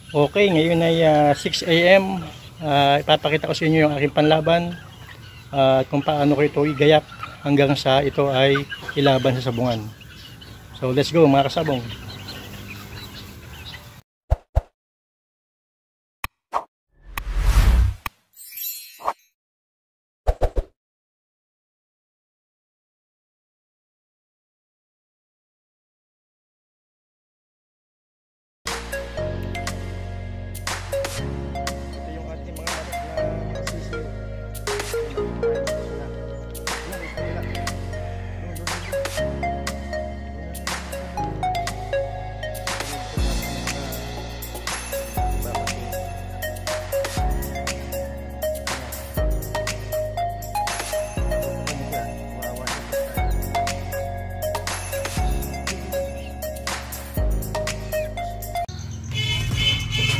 Okay, ngayon ay 6 AM. Ipapakita ko sa inyo yung aking panlaban at kung paano ko ito igayak hanggang sa ito ay ilaban sa sabungan. So let's go mga kasabong.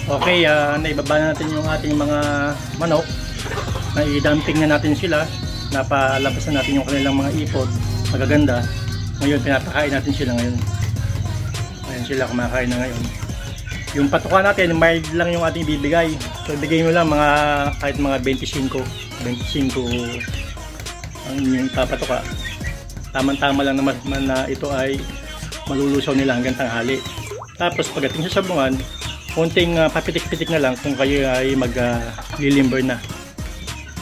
Okay, naibaba na natin yung ating mga manok. Naidamping na natin sila. Napalabas na natin yung kanilang mga ipot. Magaganda. Ngayon, pinapakain natin sila ngayon. Ayan sila, kumakain na ngayon. Yung patuka natin, mild lang yung ating bibigay. So, ibigay mo lang mga, kahit mga 25 ang inyong papatuka. Tamang-tama lang naman na ito ay malulusaw nila hanggang tanghali. Tapos, pagdating sa sabungan, konting papitik-pitik na lang kung kayo ay mag-lilimber na.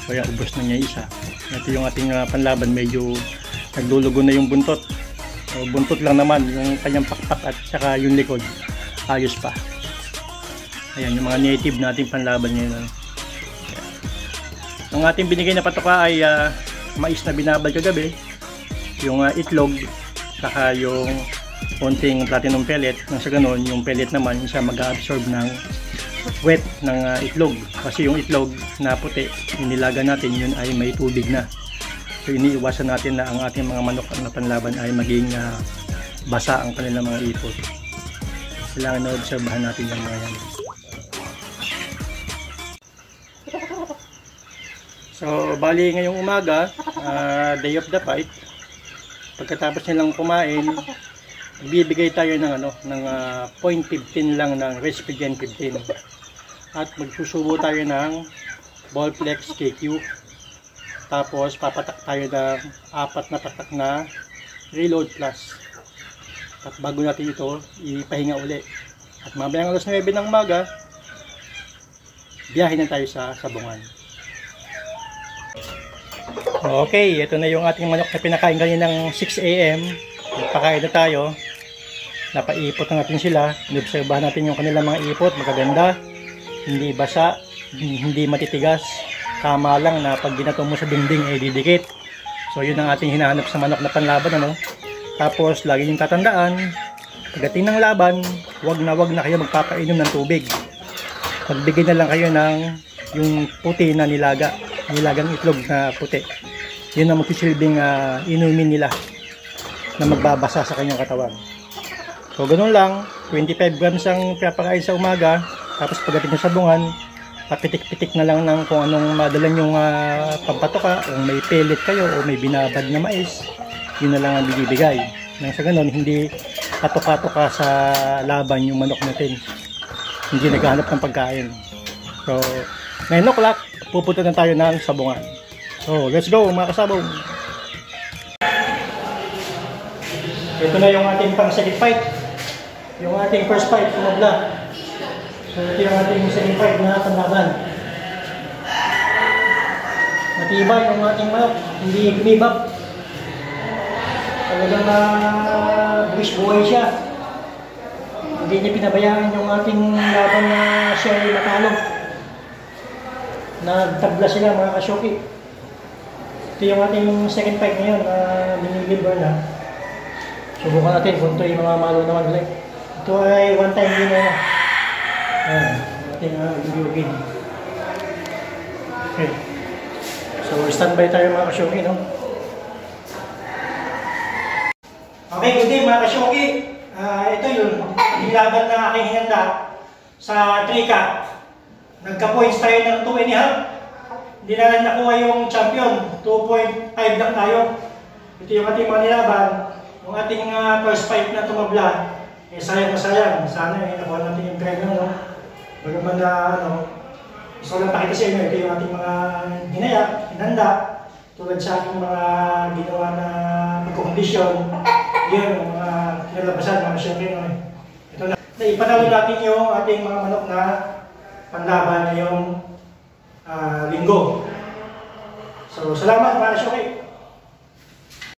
Kaya ubos na niya isa. Ito yung ating panlaban, medyo naglulugo na yung buntot. O, buntot lang naman, yung kanyang pakpak at saka yung likod. Ayos pa. Ayan, yung mga native nating panlaban ngayon. Ang ating binigay na patuka ay mais na binabal kagabi. Yung itlog, saka yung konting platinum pellet. Nang sa ganon, yung pellet naman siya mag-absorb ng wet ng itlog. Kasi yung itlog na puti, inilaga natin, yun ay may tubig na. So iniiwasan natin na ang ating mga manok na panlaban ay maging basa ang kanilang mga ipot. Kailangan na obserbahan natin yung mga yan. So bali ngayong umaga, day of the fight, pagkatapos nilang kumain, bibigay tayo ng ng 0.15 lang ng Respigen 15 at magsusubo tayo ng Ballplex KQ. Tapos papatak tayo ng 4 na patak na Reload Plus. At bago natin ito ipahinga uli. At mamayang alas 9 ng umaga, biyahe na tayo sa sabungan. Okay, ito na yung ating manok na pinakain kaninang 6 AM. Pakain na tayo. Napaipot na natin sila. Inobserbahan natin yung kanilang mga ipot. Magaganda. Hindi basa. Hindi matitigas. Tama lang na pag ginato mo sa dingding ay didikit. So yun ang ating hinahanap sa manok na panlaban. Tapos lagi yung tatandaan, pagdating ng laban, wag na kayo magpapainom ng tubig. Magbigay na lang kayo ng yung puti na nilaga. Nilagang itlog na puti. Yun ang magsisilbing inumin nila na magbabasa sa kanyang katawan. So ganun lang, 25 grams ang pinapakain sa umaga. Tapos pagdating sa sabungan, papitik-pitik na lang ng kung anong madalan yung pampatuka. Kung may pellet kayo o may binabad na mais, yun na lang ang bibigay. Nang sa ganun, hindi patuka-tuka sa laban yung manok natin. Hindi naghahanap ng pagkain. So 9 o'clock, pupunta na tayo ng sabungan. So let's go mga kasabong! Ito na yung ating pang second fight. Yung ating first fight, tumabla. So ito yung ating second fight na panlaban. Matibay yung ating manok, hindi gumibap. Talagang buwis buhay siya. Hindi niya pinabayaan yung ating laban na siya ay matalo. Nagtabla sila mga kasyoki. Ito yung ating second fight ngayon na biniliver na. Subukan natin kung ito yung mga malo naman ulit. Ito ay one time winner na. Ayan, ating video game. Okay. So standby tayo mga kasyoki, no? Okay, good day mga kasyoki. Ito yun, nilaban na aking hinanda sa Trika. Nagka-points tayo ng 2.5. Hindi na lang nakuha yung champion. 2.5 lang tayo. Ito yung ating mga nilaban. Yung ating first fight na tumabla, sayang na sayang. Sana nakuha natin yung premyo, no? Bagaman na, gusto ko lang pakita sa inyo, ito yung ating mga hinanda, tulad sa ating mga ginawa na pagkakondisyon, yun, yung mga kinalabasan, mga syempre, ito na. Ipanalo natin yung ating mga manok na panlaban ngayong linggo. So, salamat mga syempre.